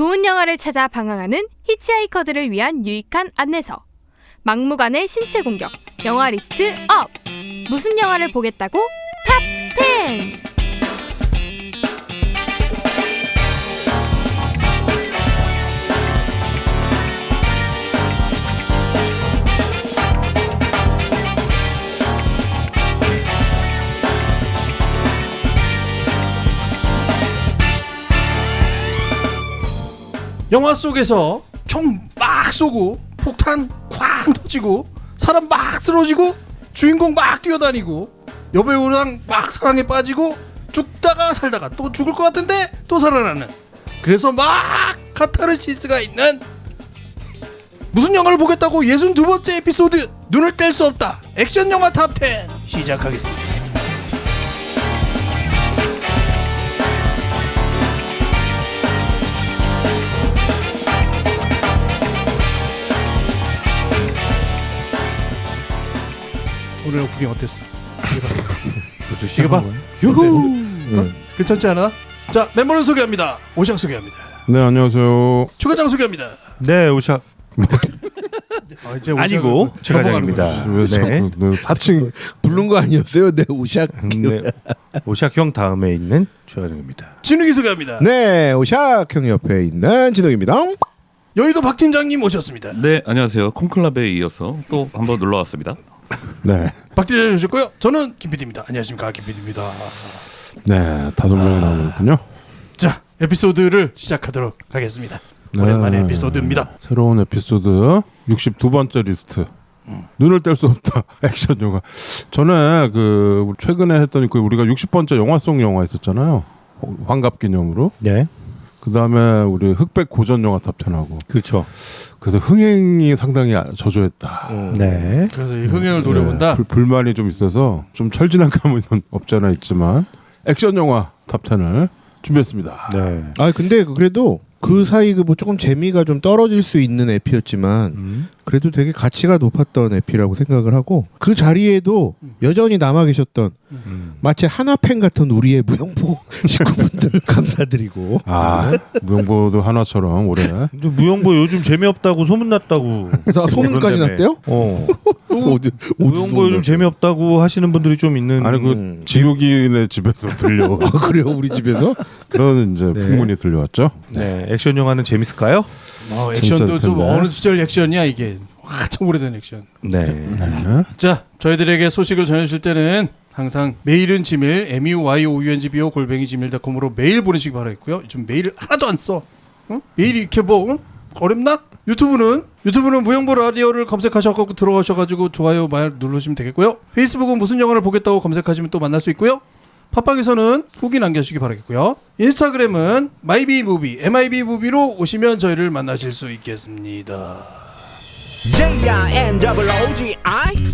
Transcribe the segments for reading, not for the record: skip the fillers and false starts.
좋은 영화를 찾아 방황하는 히치하이커들을 위한 유익한 안내서. 막무가내 신체 공격 영화 리스트 업! 무슨 영화를 보겠다고? 탑 10! 영화 속에서 총 막 쏘고 폭탄 쾅 터지고 사람 막 쓰러지고 주인공 막 뛰어다니고 여배우랑 막 사랑에 빠지고 죽다가 살다가 또 죽을 것 같은데 또 살아나는, 그래서 막 카타르시스가 있는 무슨 영화를 보겠다고 62번째 에피소드 눈을 뗄 수 없다 액션 영화 탑 10 시작하겠습니다. 오늘 오프닝 어땠어? 이거 봐. 유후. 괜찮지 않아? 자, 멤버를 소개합니다. 오샥 소개합니다. 네, 안녕하세요. 추가장 소개합니다. 네, 오샥. 이제 아니고 최가장입니다. 왜 자꾸 네. 사칭 부른 거 아니었어요? 네, 오샥. 네, 오샥 형 다음에 있는 최가장입니다. 진욱이 소개합니다. 네, 오샥 형 옆에 있는 진욱입니다. 여의도 박 팀장님 오셨습니다. 네, 안녕하세요. 콩클럽에 이어서 또 한번 놀러 왔습니다. 네, 박 팀장님 오셨고요. 저는 김 PD입니다. 안녕하십니까, 김 PD입니다. 네, 5명이 나오는군요. 자, 에피소드를 시작하도록 하겠습니다. 네. 오랜만에 에피소드입니다. 새로운 에피소드 62번째 리스트. 눈을 뗄 수 없다 액션 영화. 전에 그 최근에 했던 그 우리가 60번째 영화송 영화 있었잖아요. 환갑 기념으로. 네, 그 다음에 우리 흑백 고전 영화 탑 10하고. 그렇죠. 그래서 흥행이 상당히 저조했다. 네, 그래서 이 흥행을 노려본다. 불만이 좀 있어서 좀 철진한 감은 없지 않아 있지만 액션 영화 탑 10을 준비했습니다. 네. 아, 근데 그래도 그 사이 그 뭐 조금 재미가 좀 떨어질 수 있는 에피였지만 그래도 되게 가치가 높았던 에피라고 생각을 하고, 그 자리에도 여전히 남아 계셨던 마치 하나팬 같은 우리의 무용보 식구분들 감사드리고. 아, 무용보도 하나처럼 올해. 근데 무용보 요즘 재미없다고 소문났다고. 소문까지 그런 났대요? 어디 무용보 요즘 재미없다고 하시는 분들이 좀 있는. 아니 그 지옥이네 집에서 들려. 아, 그래요? 우리 집에서? 그런 이제 네. 풍문이 들려왔죠. 네, 액션 영화는 재밌을까요? 액션도 재밌었을 좀 텐데. 어느 시절 액션이야 이게. 한참 오래된 액션. 네. 네. 자, 저희들에게 소식을 전해주실 때는 항상 메일은 지밀 muyongbO@gmail.com으로 메일 보내시기 바라겠고요. 요즘 메일을 하나도 안 써. 응? 메일이 이렇게 뭐 어렵나? 유튜브는 무용보 라디오를 검색하셔서 들어가셔가지고 좋아요 말 누르시면 되겠고요. 페이스북은 무슨 영화를 보겠다고 검색하시면 또 만날 수 있고요. 팟빵에서는 후기 남겨주시기 바라겠고요. 인스타그램은 mybemovie MIB무비로 오시면 저희를 만나실 수 있겠습니다. JINOOGI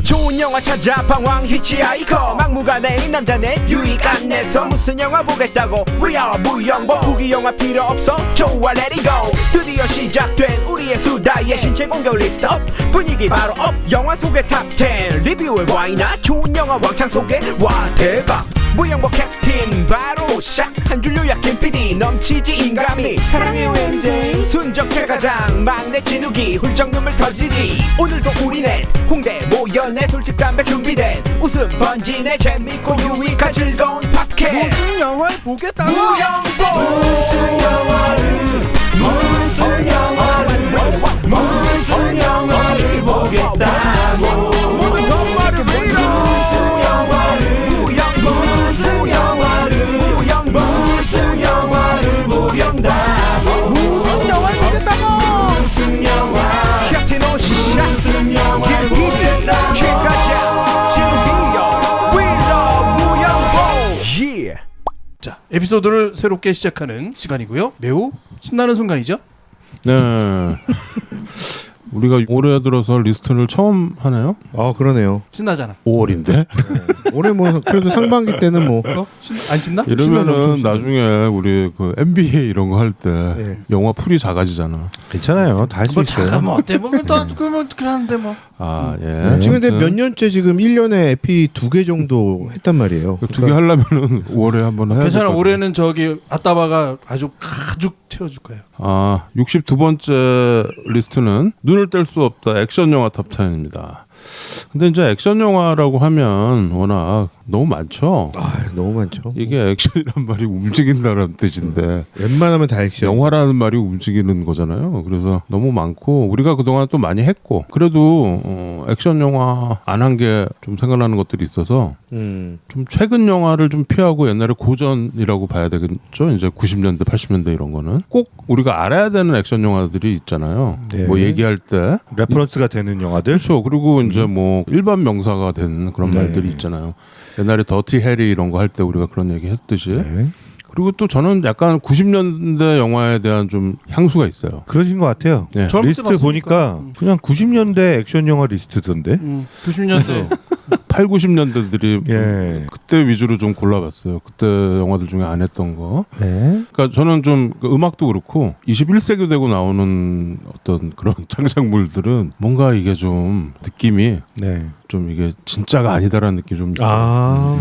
좋은 영화 찾아 방황 히치하이커 막무가내 남자네 유익 안내서 무슨 영화 보겠다고 We are 무영보 후기 영화 필요 없어 좋아 let it go 드디어 시작된 우리의 수다의 신체 공격 리스트 업 분위기 바로 업 영화 소개 탑 10 리뷰에 와이나 좋은 영화 왕창 소개 와 대박 무영보 캡틴 바로 샥 한 줄 요약 김 PD 넘치지 인감이 사랑의 왠지 순적 최가장 막내 진욱이 훌쩍 눈물 터지지 오늘도 우리네 홍대 모연내 술집 담배 준비된 웃음 번지네 재밌고 유익한 즐거운 팟캐스트 무슨 영화를 보겠다고 무영보 무슨 영화를 무슨 영화를 무슨 영화를 보겠다고 무슨 영화를 무슨 영화를 무슨 영화를 보겠다고 무슨 영화를 보겠다고 무슨 영화 캡틴 오시라 무슨 영화를 보겠다고 최가장 진욱이요 We love 무영보 yeah. 자, 에피소드를 새롭게 시작하는 시간이고요. 매우 신나는 순간이죠. 네. 우리가 올해 들어서 리스트를 처음 하네요. 아 그러네요. 신나잖아. 5월인데 올해 뭐 그래도 상반기 때는 뭐 안 신나? 이러면은 나중에 우리 그 NBA 이런 거 할 때 예. 영화 풀이 작아지잖아. 괜찮아요. 다 할 수 뭐 있어요. 잠깐만 어때? 뭐 그러면 그러는데 뭐. 아 예. 네. 지금 근데 아무튼 몇 년째 지금 1년에 에피 2개 정도 했단 말이에요. 두 개 하려면은 5월에 한번 해야 괜찮아. 될 것 올해는 저기 아따바가 아주 가죽 태워줄 거예요. 아, 62번째 리스트는 눈을 뗄 수 없다 액션 영화 탑 10입니다. 근데 이제 액션 영화라고 하면 워낙 너무 많죠. 아 너무 많죠. 이게 액션이란 말이 움직인다는 뜻인데 웬만하면 다 액션. 영화라는 말이 움직이는 거잖아요. 그래서 너무 많고 우리가 그동안 또 많이 했고 그래도 액션 영화 안 한 게 좀 생각나는 것들이 있어서 좀 최근 영화를 좀 피하고 옛날에 고전이라고 봐야 되겠죠. 이제 90년대 80년대 이런 거는 꼭 우리가 알아야 되는 액션 영화들이 있잖아요. 네. 뭐 얘기할 때 레퍼런스가 되는 영화들. 그렇죠. 그리고 이제 뭐 일반 명사가 된 그런 네. 말들이 있잖아요. 옛날에 더티 해리 이런 거 할 때 우리가 그런 얘기 했듯이. 네. 그리고 또 저는 약간 90년대 영화에 대한 좀 향수가 있어요. 그러신 것 같아요. 네. 젊을 때 리스트 봤으니까. 보니까 그냥 90년대 액션 영화 리스트던데. 90년대 8, 90년대들이 예. 그때 위주로 좀 골라봤어요. 그때 영화들 중에 안 했던 거. 네. 그러니까 저는 좀그 음악도 그렇고 21세기 되고 나오는 어떤 그런 창작물들은 뭔가 이게 좀 느낌이 네. 좀 이게 진짜가 아니다라는 느낌이 좀 있어요. 아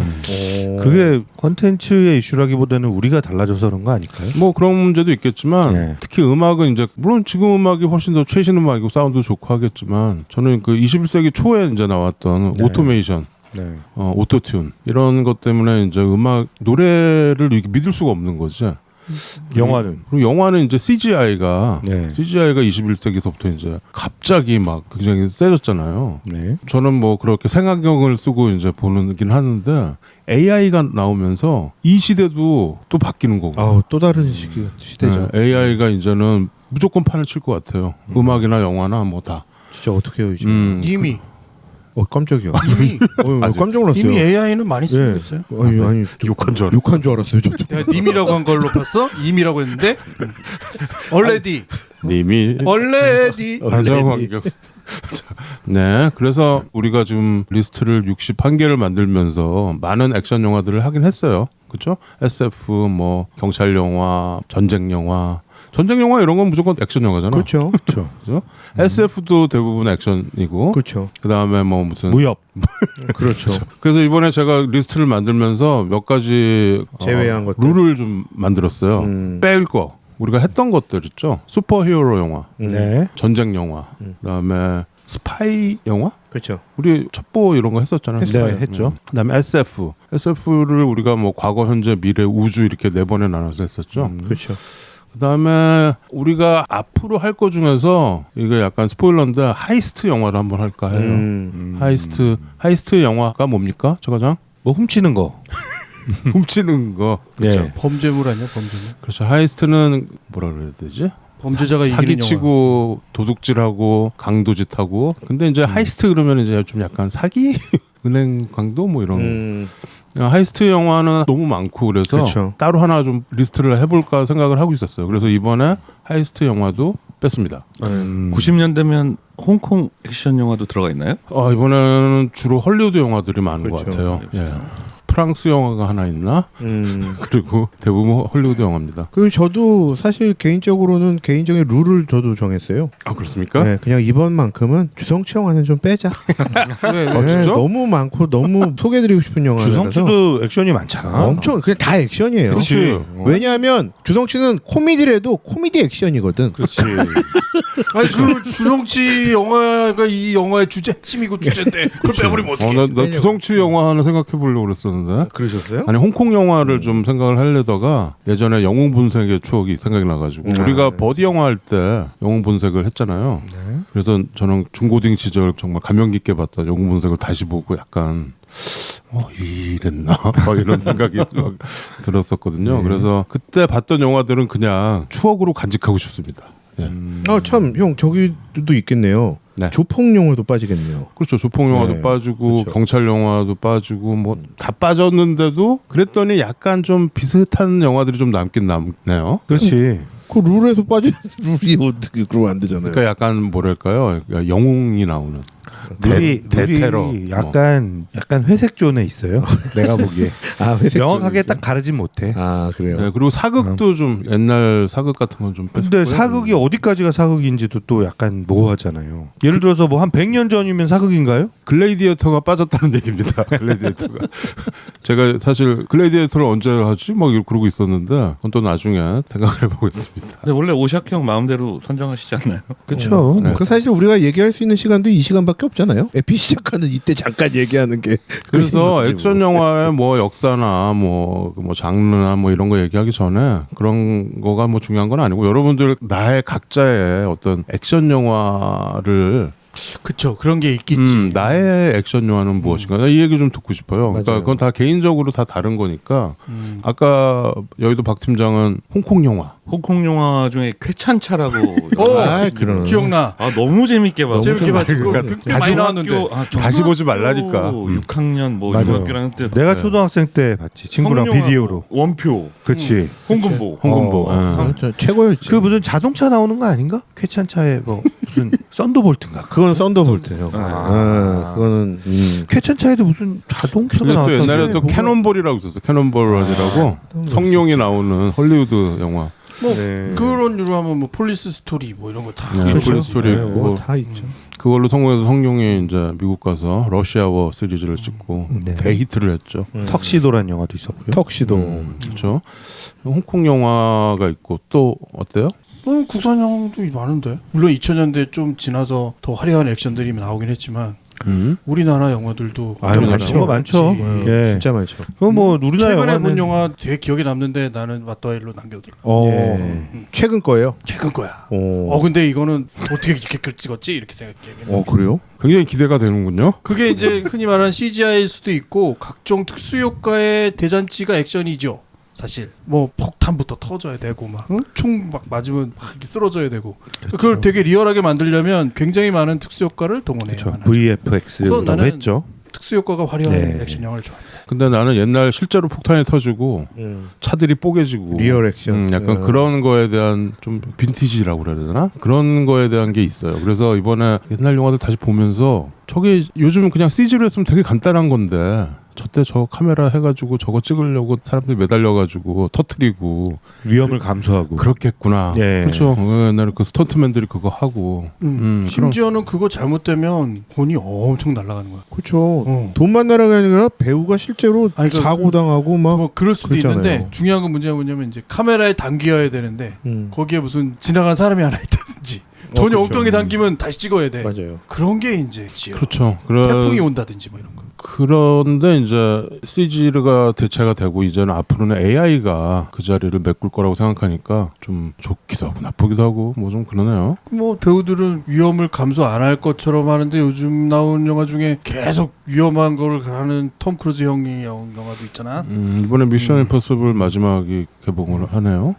그게 컨텐츠의 이슈라기보다는 우리가 달라져서 그런 거 아닐까요? 뭐 그런 문제도 있겠지만 네. 특히 음악은 이제 물론 지금 음악이 훨씬 더 최신 음악이고 사운드도 좋고 하겠지만 저는 그 21세기 초에 이제 나왔던 네. 오토메이션 네. 오토튠 이런 것 때문에 이제 음악 노래를 이렇게 믿을 수가 없는 거지. 영화는 그리고 영화는 이제 CGI가 네. 21세기서부터 이제 갑자기 막 굉장히 세졌잖아요. 네. 저는 뭐 그렇게 생각력을 쓰고 이제 보는긴 하는데 AI가 나오면서 이 시대도 또 바뀌는 거고. 아우 또 다른 시대죠. 네, AI가 이제는 무조건 판을 칠 것 같아요. 음악이나 영화나 뭐 다. 진짜 어떻게 해요 이제? 이미 깜짝이야. 이미 깜짝 놀랐어요. 이미 AI는 많이 쓰고 예. 있어요. 아니 욕한 줄 알았어요. 저도. 내가 님이라고 한 걸로 봤어? 임이라고 했는데 얼레디 님이 얼레디 가장 환경. 네, 그래서 우리가 지금 리스트를 61개를 만들면서 많은 액션 영화들을 하긴 했어요. 그렇죠? SF, 뭐 경찰 영화, 전쟁 영화. 전쟁 영화 이런 건 무조건 액션 영화잖아. 그렇죠. 그렇죠. 그죠? SF도 대부분 액션이고. 그렇죠. 그다음에 뭐 무슨 무협. 그렇죠. 그래서 이번에 제가 리스트를 만들면서 몇 가지 제외한 것들. 룰을 좀 만들었어요. 뺄 거. 우리가 했던 것들 있죠. 슈퍼히어로 영화, 네. 전쟁 영화, 그다음에 스파이 영화? 그렇죠. 우리 첩보 이런 거 했었잖아요. 네, 했죠. 그다음에 SF를 우리가 뭐 과거, 현재, 미래, 우주 이렇게 4번에 나눠서 했었죠. 그렇죠. 그다음에 우리가 앞으로 할 거 중에서 이게 약간 스포일러인데 하이스트 영화를 한번 할까 해요. 하이스트 영화가 뭡니까, 저 과장? 뭐 훔치는 거. 훔치는 거. 그렇죠. 네. 범죄물 아니야 범죄물? 그렇죠. 하이스트는 뭐라 그래야 되지? 범죄자가 이기는 영화. 사기치고 도둑질하고 강도짓하고. 근데 이제 하이스트 그러면 이제 좀 약간 사기, 은행 강도 뭐 이런. 하이스트 영화는 너무 많고 그래서 그렇죠. 따로 하나 좀 리스트를 해볼까 생각을 하고 있었어요. 그래서 이번에 하이스트 영화도 뺐습니다. 90년대면 홍콩 액션 영화도 들어가 있나요? 이번에는 주로 헐리우드 영화들이 많은 것 그렇죠. 같아요. 예. 프랑스 영화가 하나 있나? 그리고 대부분 헐리우드 영화입니다. 그리고 저도 사실 개인적으로는 개인적인 룰을 저도 정했어요. 아 그렇습니까? 네, 그냥 이번만큼은 주성치 영화는 좀 빼자. 왜? 아, 진짜? 너무 많고 너무 소개드리고 싶은 영화라서 주성추도 액션이 많잖아. 엄청 그냥 다 액션이에요. 그렇지. 왜냐하면 주성치는 코미디래도 코미디 액션이거든. 그렇지. 아니 그 주성치 영화가 이 영화의 주제 핵심이고 주제인데 그걸 빼버리면 어떡해? 나 주성치 영화 하나 생각해 보려고 그랬었는데. 그러셨어요? 아니 홍콩 영화를 좀 생각을 하려다가 예전에 영웅 본색의 추억이 생각이 나가지고 우리가 네. 버디 영화 할 때 영웅 본색을 했잖아요. 그래서 저는 중고딩 시절 정말 감명 깊게 봤던 영웅 본색을 다시 보고 약간 이랬나 막 이런 생각이 막 들었었거든요. 그래서 그때 봤던 영화들은 그냥 추억으로 간직하고 싶습니다. 예. 참 형 저기도 있겠네요. 네. 조폭 영화도 빠지겠네요. 그렇죠. 조폭 영화도 네. 빠지고 그렇죠. 경찰 영화도 빠지고 뭐 다 빠졌는데도 그랬더니 약간 좀 비슷한 영화들이 좀 남긴 남네요. 그렇지. 그 룰에서 빠진 룰이 어떻게 그러면 안 되잖아요. 그러니까 약간 뭐랄까요? 그러니까 영웅이 나오는 대테러. 약간 회색 존에 있어요. 내가 보기에 아, 회색 명확하게 쪽이죠? 딱 가르진 못해. 아 그래요. 네, 그리고 사극도 좀 옛날 사극 같은 건 좀 뺐어요. 근데 사극이 어디까지가 사극인지도 또 약간 모호하잖아요. 예를 들어서 뭐 한 100년 전이면 사극인가요? 글래디에이터가 빠졌다는 얘기입니다. 글래디에이터가. 제가 사실 글래디에이터를 언제 하지? 막 그러고 있었는데 그건 또 나중에 생각을 해보겠습니다. 근데 원래 오샥형 마음대로 선정하시지 않나요? 그렇죠. 네. 그 사실 우리가 얘기할 수 있는 시간도 이 시간밖에 없잖아요. 에피 시작하는 이때 잠깐 얘기하는 게. 그래서 거지, 액션 뭐. 영화의 뭐 역사나 뭐 장르나 뭐 이런 거 얘기하기 전에 그런 거가 뭐 중요한 건 아니고 여러분들 나의 각자의 어떤 액션 영화를 그쵸. 그런 게 있겠지. 나의 액션 영화는 무엇인가 이 얘기 좀 듣고 싶어요. 그러니까 맞아요. 그건 다 개인적으로 다 다른 거니까 음. 아까 여의도 박 팀장은 홍콩 영화 홍콩 영화 중에 쾌찬차라고 아, 그러네. 기억나. 아 너무 재밌게 봤어. 재밌게 봤지. 그거 그러니까 꽤 많이 나왔는데. 다시 보지 말라니까. 6학년 뭐 맞아요. 중학교랑 때 내가 네. 초등학생 때 봤지. 친구랑 성룡하고 비디오로. 원표, 그렇지. 홍금보. 홍금보. 어, 예. 저 최고였지. 그 무슨 자동차 나오는 거 아닌가? 쾌찬차에 뭐 무슨 썬더볼트인가? 그건 썬더볼트예요. 그거는 쾌찬차에도 무슨 자동차가 근데 또 나왔던데. 옛날에 또 캐논볼이라고 있었어. 캐논볼이라고 성룡이 나오는 헐리우드 영화. 뭐 네. 그런 유로 하면 뭐 폴리스 스토리 뭐 이런 거 다. 네, 있죠. 폴리스 스토리 네, 있고. 뭐 다 있죠. 그걸로 성공해서 성룡이 이제 미국 가서 러시아워 시리즈를 찍고 네. 대히트를 했죠. 턱시도라는 영화도 있었고요. 턱시도. 그렇죠. 홍콩 영화가 있고 또 어때요? 국산 영화도 많은데. 물론 2000년대 좀 지나서 더 화려한 액션들이 나오긴 했지만 우리나라 영화들도 아유, 우리나라 많죠. 영화 많죠. 많지. 예. 진짜 많죠. 그거 뭐 우리나라 최근에 영화는 본 영화 되게 기억에 남는데 나는 왓더힐로 남겨둘라. 예. 최근 거예요. 최근 거야. 오. 근데 이거는 어떻게 이렇게 글 찍었지? 이렇게 생각해. 그래요? 굉장히 기대가 되는군요. 그게 이제 흔히 말하는 CGI일 수도 있고 각종 특수 효과의 대잔치가 액션이죠. 사실 뭐 폭탄부터 터져야 되고 막 총 막 맞으면 막 이렇게 쓰러져야 되고 그걸 되게 리얼하게 만들려면 굉장히 많은 특수 효과를 동원해야만 그렇죠. 하죠. VFX라고 나는 했죠. 특수 효과가 화려한 네. 액션 영화를 좋아합니다. 근데 나는 옛날 실제로 폭탄이 터지고 차들이 뽀개지고 리얼 액션. 약간 그런 거에 대한 좀 빈티지라고 그래야 되나? 그런 거에 대한 게 있어요. 그래서 이번에 옛날 영화들 다시 보면서 저게 요즘 그냥 CG로 했으면 되게 간단한 건데 저때 저 카메라 해가지고 저거 찍으려고 사람들이 매달려가지고 터트리고 위험을 감수하고. 그렇겠구나. 예. 그렇죠. 옛날에 그 스턴트맨들이 그거 하고 그럼 심지어는 그거 잘못되면 돈이 엄청 날아가는 거야. 그렇죠. 돈만 날아가는 게 아니라 배우가 실제로 아니, 그- 사고 당하고 막 뭐 그럴 수도 그렇잖아요. 있는데 중요한 건 문제가 뭐냐면 이제 카메라에 담겨야 되는데 거기에 무슨 지나가는 사람이 하나 있다든지 돈이 그렇죠. 엉뚱하게 담기면 다시 찍어야 돼. 맞아요. 그런 게 이제 지요. 그렇죠. 태풍이 온다든지 뭐 이런 거. 그런데 이제 CG가 대체가 되고 이제는 앞으로는 AI가 그 자리를 메꿀 거라고 생각하니까 좀 좋기도 하고 나쁘기도 하고 뭐 좀 그러네요. 뭐 배우들은 위험을 감수 안 할 것처럼 하는데 요즘 나온 영화 중에 계속 위험한 걸 하는 톰 크루즈 형이 영화도 있잖아. 이번에 미션 임퍼서블 마지막이 개봉을 하네요.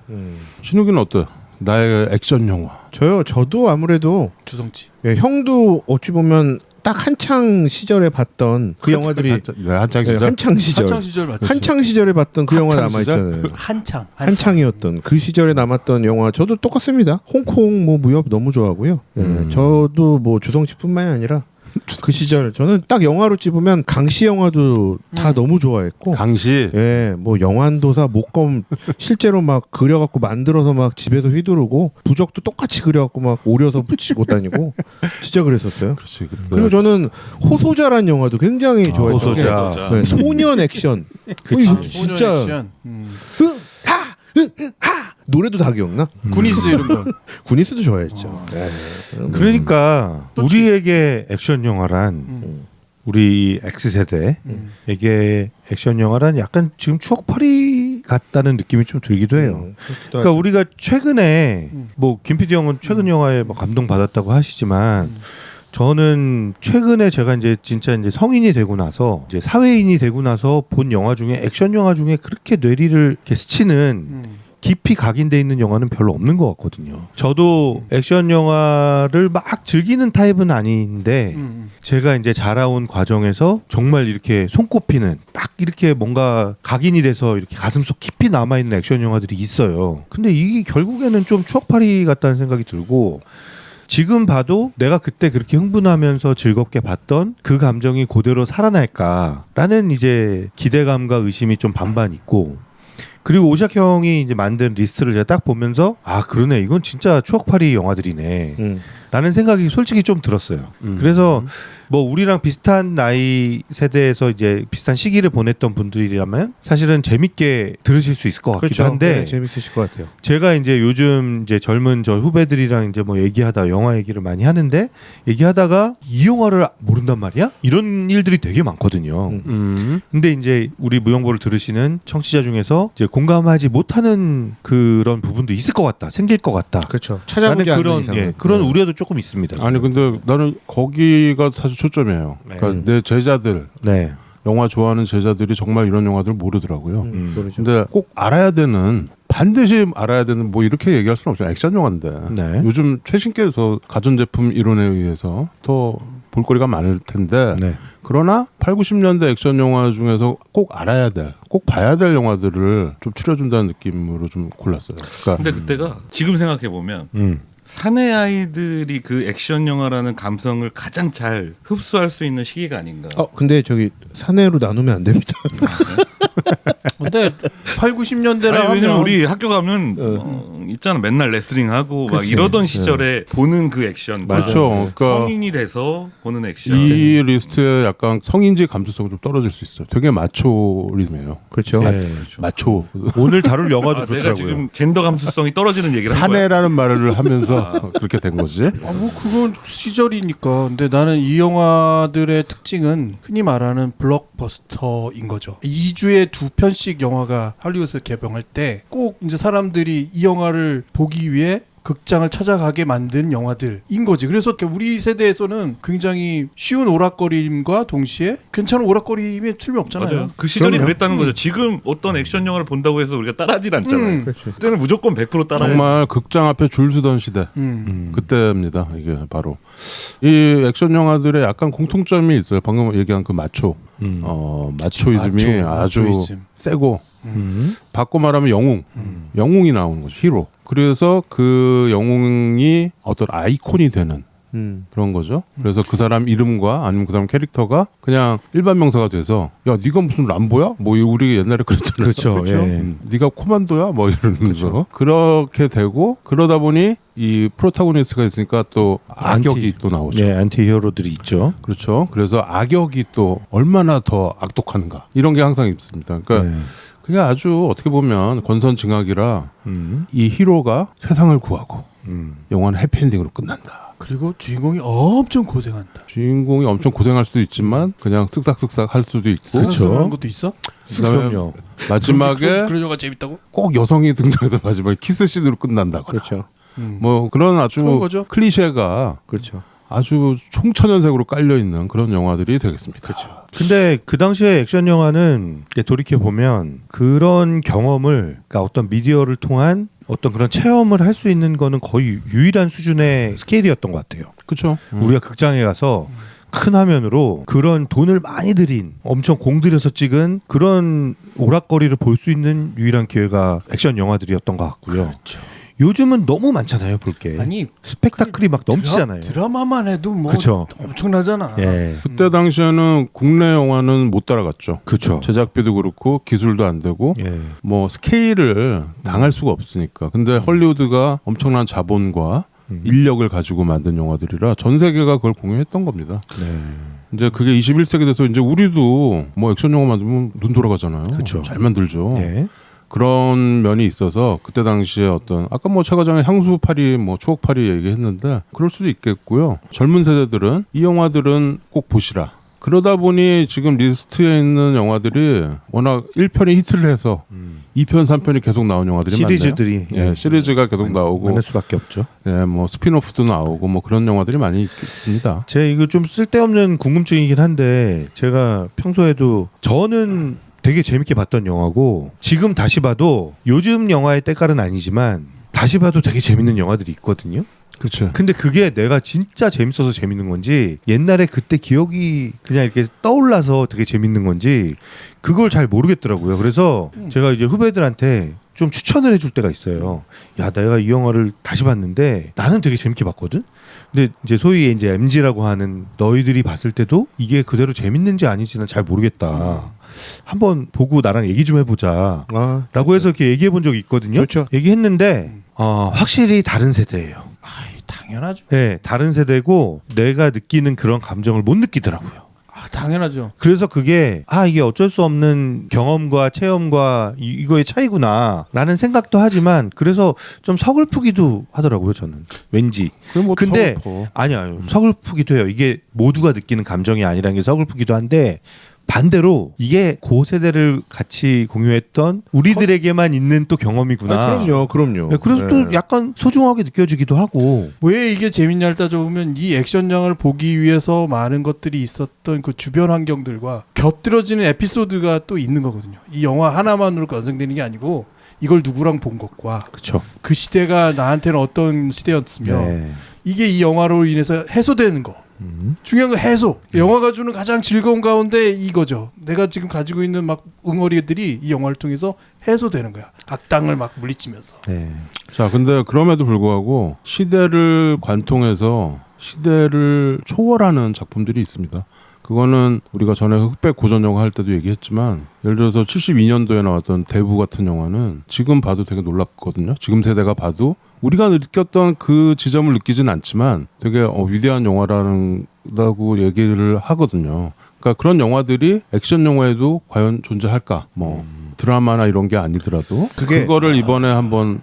진욱이는 어때? 나의 액션 영화. 저도 아무래도 주성치. 형도 어찌 보면 딱 한창 시절에 봤던 그 영화들이 한창 시절. 한창 시절 한창 시절 맞죠? 한창 시절에 봤던 그 영화 한창 남아 있잖아요. 한창. 한창이었던 그 시절에 남았던 영화 저도 똑같습니다. 홍콩 뭐 무협 너무 좋아하고요. 저도 뭐 주성치뿐만이 아니라 그 시절 저는 딱 영화로 찝으면 강시 영화도 다 너무 좋아했고 강시. 예, 뭐 영환도사 목검 실제로 막 그려갖고 만들어서 막 집에서 휘두르고 부적도 똑같이 그려갖고 막 오려서 붙이고 다니고 진짜 그랬었어요. 그렇지. 그때. 그리고 저는 호소자란 영화도 굉장히 좋아했던 게 호소자. 네, 소년 액션. 그치. 이거 진짜 노래도 다 기억나? 구니스 이런 거. 구니스도 좋아했죠. 그러니까 우리에게 액션 영화란 우리 X세대에게 액션 영화란 약간 지금 추억팔이 같다는 느낌이 좀 들기도 해요. 그러니까 우리가 최근에 뭐 김PD 형은 최근 영화에 뭐 감동 받았다고 하시지만 저는 최근에 제가 이제 진짜 이제 성인이 되고 나서 이제 사회인이 되고 나서 본 영화 중에 액션 영화 중에 그렇게 뇌리를 이렇게 스치는 깊이 각인돼 있는 영화는 별로 없는 것 같거든요. 저도 액션 영화를 막 즐기는 타입은 아닌데 제가 이제 자라온 과정에서 정말 이렇게 손꼽히는 딱 이렇게 뭔가 각인이 돼서 이렇게 가슴속 깊이 남아있는 액션 영화들이 있어요. 근데 이게 결국에는 좀 추억팔이 같다는 생각이 들고 지금 봐도 내가 그때 그렇게 흥분하면서 즐겁게 봤던 그 감정이 그대로 살아날까라는 이제 기대감과 의심이 좀 반반 있고 그리고 오샥 형이 이제 만든 리스트를 제가 딱 보면서 아 그러네 이건 진짜 추억팔이 영화들이네 라는 생각이 솔직히 좀 들었어요. 그래서 뭐 우리랑 비슷한 나이 세대에서 이제 비슷한 시기를 보냈던 분들이라면 사실은 재밌게 들으실 수 있을 것 같기도 한데 네, 재밌으실 것 같아요. 제가 이제 요즘 이제 젊은 저 후배들이랑 이제 뭐 얘기하다 영화 얘기를 많이 하는데 얘기하다가 이 영화를 모른단 말이야? 이런 일들이 되게 많거든요. 근데 이제 우리 무용보를 들으시는 청취자 중에서 이제 공감하지 못하는 그런 부분도 있을 것 같다, 생길 것 같다. 그렇죠. 찾아보지 않는 그런 이상은. 그런 우려도 조금 있습니다. 아니 근데 나는 거기가 사실 초점이에요. 그러니까 내 제자들 네. 영화 좋아하는 제자들이 정말 이런 영화들 모르더라고요. 모르죠. 근데 꼭 알아야 되는 반드시 알아야 되는 뭐 이렇게 얘기할 수는 없죠. 액션 영화인데 네. 요즘 최신께 더 가전제품 이론에 의해서 더 볼거리가 많을 텐데 네. 그러나 8, 90년대 액션 영화 중에서 꼭 알아야 될, 꼭 봐야 될 영화들을 좀 추려준다는 느낌으로 좀 골랐어요. 그러니까 근데 그때가 지금 생각해 보면 사내 아이들이 그 액션 영화라는 감성을 가장 잘 흡수할 수 있는 시기가 아닌가. 근데 저기 사내로 나누면 안 됩니다. 근데 8, 90년대라 아니, 왜냐면 하면 우리 학교 가면 있잖아 맨날 레슬링 하고 막 이러던 시절에 보는 그 액션 그렇죠. 그러니까 성인이 돼서 보는 액션 이 리스트에 약간 성인지 감수성이 좀 떨어질 수 있어요. 되게 마초리즘이에요. 그렇죠. 네. 마초. 오늘 다룰 영화도 내가 그렇더라고요. 지금 젠더 감수성이 떨어지는 얘기를 한 거야. 사내라는 말을 하면서 그렇게 된 거지. 뭐 그건 시절이니까. 근데 나는 이 영화들의 특징은 흔히 말하는 블록버스터인 거죠. 2주에 2편씩 영화가 할리우드에서 개봉할 때 꼭 이제 사람들이 이 영화를 보기 위해 극장을 찾아가게 만든 영화들인 거지. 그래서 우리 세대에서는 굉장히 쉬운 오락거림과 동시에 괜찮은 오락거림에 틀림이 없잖아요. 맞아요. 그 시절이 그럼요. 그랬다는 거죠. 지금 어떤 액션 영화를 본다고 해서 우리가 따라하진 않잖아요. 그렇죠. 그때는 무조건 100% 따라해. 정말 극장 앞에 줄 서던 시대. 그때입니다. 이게 바로 이 액션 영화들의 약간 공통점이 있어요. 방금 얘기한 그 마초, 마초이즘이 아주 마초이즘. 세고 바꿔 말하면 영웅이 나오는 거죠. 히로. 그래서 그 영웅이 어떤 아이콘이 되는 그런 거죠. 그래서 그 사람 이름과 아니면 그 사람 캐릭터가 그냥 일반 명사가 돼서 야 네가 무슨 람보야? 뭐 우리 옛날에 그랬잖아요. 그렇죠. 예. 네가 코만도야? 뭐 이러면서 그렇게 되고 그러다 보니 이 프로타고니스트가 있으니까 또 악역이 또 나오죠. 네, 안티히어로들이 있죠. 그렇죠. 그래서 악역이 또 얼마나 더 악독한가 이런 게 항상 있습니다. 그러니까 네. 그게 아주 어떻게 보면 권선징악이라 이 히로가 세상을 구하고 영화는 해피엔딩으로 끝난다. 그리고 주인공이 엄청 고생한다. 주인공이 엄청 고생할 수도 있지만 그냥 쓱싹쓱싹 할 수도 있고 그렇죠. 그런 것도 있어? 그다음에 그럼요. 마지막에 그런 영화 재밌다고? 꼭 여성이 등장해서 마지막에 키스씬으로 끝난다거나 그렇죠. 뭐 그런 아주 그런 거죠. 클리셰가 그렇죠. 아주 총천연색으로 깔려 있는 그런 영화들이 되겠습니다. 그렇죠. 근데 그 당시에 액션 영화는 돌이켜 보면 그런 경험을 그러니까 어떤 미디어를 통한 어떤 그런 체험을 할 수 있는 거는 거의 유일한 수준의 스케일이었던 것 같아요. 그렇죠. 우리가 극장에 가서 큰 화면으로 그런 돈을 많이 들인 엄청 공들여서 찍은 그런 오락거리를 볼 수 있는 유일한 기회가 액션 영화들이었던 것 같고요. 그렇죠. 요즘은 너무 많잖아요, 볼 게. 아니 스펙타클이 막 넘치잖아요. 드라마만 해도 뭐 그쵸. 엄청나잖아. 예. 그때 당시에는 국내 영화는 못 따라갔죠. 그렇죠. 제작비도 그렇고 기술도 안 되고 예. 뭐 스케일을 당할 수가 없으니까. 근데 헐리우드가 엄청난 자본과 인력을 가지고 만든 영화들이라 전 세계가 그걸 공유했던 겁니다. 네. 이제 그게 21세기 돼서 이제 우리도 뭐 액션 영화 만들면 눈 돌아가잖아요. 그쵸. 잘 만들죠. 예. 그런 면이 있어서 그때 당시에 어떤 아까 뭐 차 과장의 향수파리 뭐 추억파리 얘기했는데 그럴 수도 있겠고요. 젊은 세대들은 이 영화들은 꼭 보시라. 그러다 보니 지금 리스트에 있는 영화들이 워낙 1편이 히트를 해서 2편, 3편이 계속 나온 영화들이 시리즈들이 많네요. 예, 시리즈가 계속 나오고 많을 수밖에 없죠. 예, 뭐 스피노프도 나오고 뭐 그런 영화들이 많이 있습니다. 제 이거 좀 쓸데없는 궁금증이긴 한데 제가 평소에도 저는 되게 재밌게 봤던 영화고 지금 다시 봐도 요즘 영화의 때깔은 아니지만 다시 봐도 되게 재밌는 영화들이 있거든요. 그렇죠. 근데 그게 내가 진짜 재밌어서 재밌는 건지 옛날에 그때 기억이 그냥 이렇게 떠올라서 되게 재밌는 건지 그걸 잘 모르겠더라고요. 그래서 제가 이제 후배들한테 좀 추천을 해줄 때가 있어요. 야, 내가 이 영화를 다시 봤는데 나는 되게 재밌게 봤거든. 근데 이제 소위 이제 MG라고 하는 너희들이 봤을 때도 이게 그대로 재밌는지 아닌지는 잘 모르겠다. 한번 보고 나랑 얘기 좀 해보자. 아, 라고 해서 이렇게 얘기해 본 적이 있거든요. 좋죠. 얘기했는데 확실히 다른 세대예요. 아이, 당연하죠. 네, 다른 세대고 내가 느끼는 그런 감정을 못 느끼더라고요. 아, 당연하죠. 그래서 그게 이게 어쩔 수 없는 경험과 체험과 이거의 차이구나 라는 생각도 하지만 그래서 좀 서글프기도 하더라고요. 저는 왠지. 근데 아니요, 서글프기도 해요. 이게 모두가 느끼는 감정이 아니라는 게 서글프기도 한데 반대로 이게 그 세대를 같이 공유했던 우리들에게만 있는 또 경험이구나. 아, 그럼요. 네, 그래서 또 약간 소중하게 느껴지기도 하고. 왜 이게 재밌냐를 따져보면 이 액션 영화를 보기 위해서 많은 것들이 있었던 그 주변 환경들과 곁들여지는 에피소드가 또 있는 거거든요. 이 영화 하나만으로 완성되는 게 아니고 이걸 누구랑 본 것과 그렇죠. 그 시대가 나한테는 어떤 시대였으며 네. 이게 이 영화로 인해서 해소되는 거. 중요한 건 해소. 영화가 주는 가장 즐거운 가운데 이거죠. 내가 지금 가지고 있는 막 응어리들이 이 영화를 통해서 해소되는 거야. 악당을 막 물리치면서. 네. 자, 근데 그럼에도 불구하고 시대를 관통해서 시대를 초월하는 작품들이 있습니다. 그거는 우리가 전에 흑백 고전 영화 할 때도 얘기했지만 예를 들어서 72년도에 나왔던 대부 같은 영화는 지금 봐도 되게 놀랍거든요. 지금 세대가 봐도 우리가 느꼈던 그 지점을 느끼진 않지만 되게 위대한 영화라고 얘기를 하거든요. 그러니까 그런 영화들이 액션 영화에도 과연 존재할까? 뭐 드라마나 이런 게 아니더라도 그거를 이번에 한번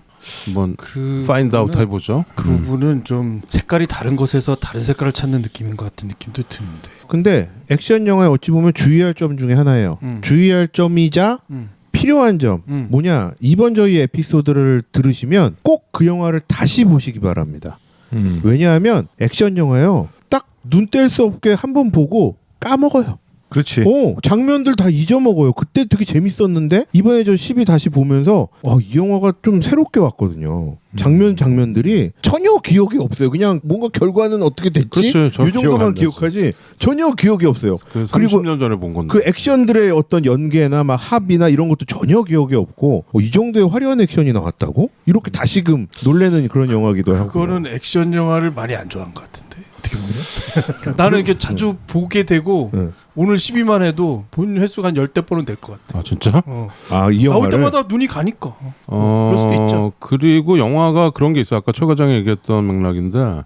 파인드 아웃 해보죠. 그 부분은 좀 색깔이 다른 곳에서 다른 색깔을 찾는 느낌인 것 같은 느낌도 드는데. 근데 액션 영화에 어찌 보면 주의할 점 중에 하나예요. 주의할 점이자 필요한 점 뭐냐? 이번 저희 에피소드를 들으시면 꼭 그 영화를 다시 보시기 바랍니다. 왜냐하면 액션 영화요. 딱 눈 뗄 수 없게 한번 보고 까먹어요. 그렇지. 장면들 다 잊어먹어요. 그때 되게 재밌었는데 이번에 저 12 다시 보면서 이 영화가 좀 새롭게 왔거든요. 장면들이 전혀 기억이 없어요. 그냥 뭔가 결과는 어떻게 됐지? 그렇지, 이 정도만 기억하지 전혀 기억이 없어요. 그리고 30년 전에 본 건데. 그 액션들의 어떤 연계나 막 합이나 이런 것도 전혀 기억이 없고 이 정도의 화려한 액션이 나왔다고? 이렇게 다시금 놀래는 그런 영화기도 하고. 그거는 액션 영화를 많이 안 좋아한 것 같은데. 어떻게 보면 나는 이렇게 자주 보게 되고 오늘 12만 해도 본 횟수가 한 10대 번은 될 것 같아. 아 진짜? 이 나올 영화를 때마다 눈이 가니까. 그럴 수도 있죠. 그리고 영화가 그런 게 있어. 아까 최 과장이 얘기했던 맥락인데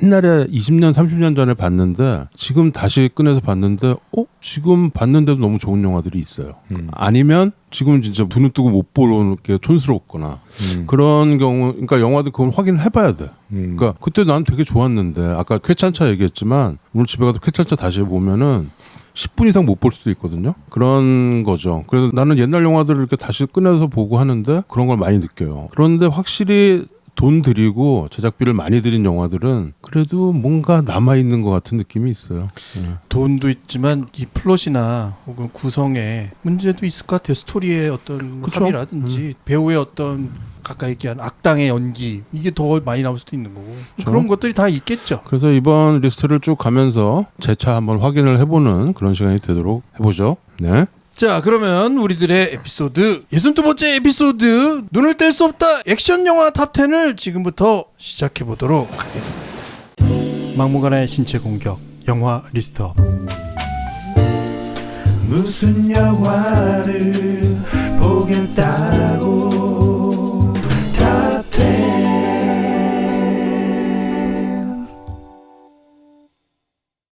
옛날에 20년, 30년 전에 봤는데 지금 다시 꺼내서 봤는데 지금 봤는데도 너무 좋은 영화들이 있어요. 아니면 지금 진짜 눈을 뜨고 못 보는 게 촌스럽거나 그런 경우, 그러니까 영화도 그건 확인을 해봐야 돼. 그러니까 그때 난 되게 좋았는데 아까 쾌찬차 얘기했지만 오늘 집에 가서 쾌찬차 다시 보면은 10분 이상 못 볼 수도 있거든요. 그런 거죠. 그래서 나는 옛날 영화들을 이렇게 다시 꺼내서 보고 하는데 그런 걸 많이 느껴요. 그런데 확실히 돈 들이고 제작비를 많이 들인 영화들은 그래도 뭔가 남아있는 것 같은 느낌이 있어요. 돈도 있지만 이 플롯이나 혹은 구성에 문제도 있을 것 같아요. 스토리의 어떤 그쵸? 합이라든지 배우의 어떤 가까이 얘기한 악당의 연기 이게 더 많이 나올 수도 있는 거고 그쵸? 그런 것들이 다 있겠죠. 그래서 이번 리스트를 쭉 가면서 재차 한번 확인을 해보는 그런 시간이 되도록 해보죠. 네. 자, 그러면 우리들의 에피소드 62번째 에피소드 눈을 뗄 수 없다 액션 영화 탑10을 지금부터 시작해 보도록 하겠습니다. 막무가내 신체 공격 영화 리스트업. 무슨 영화를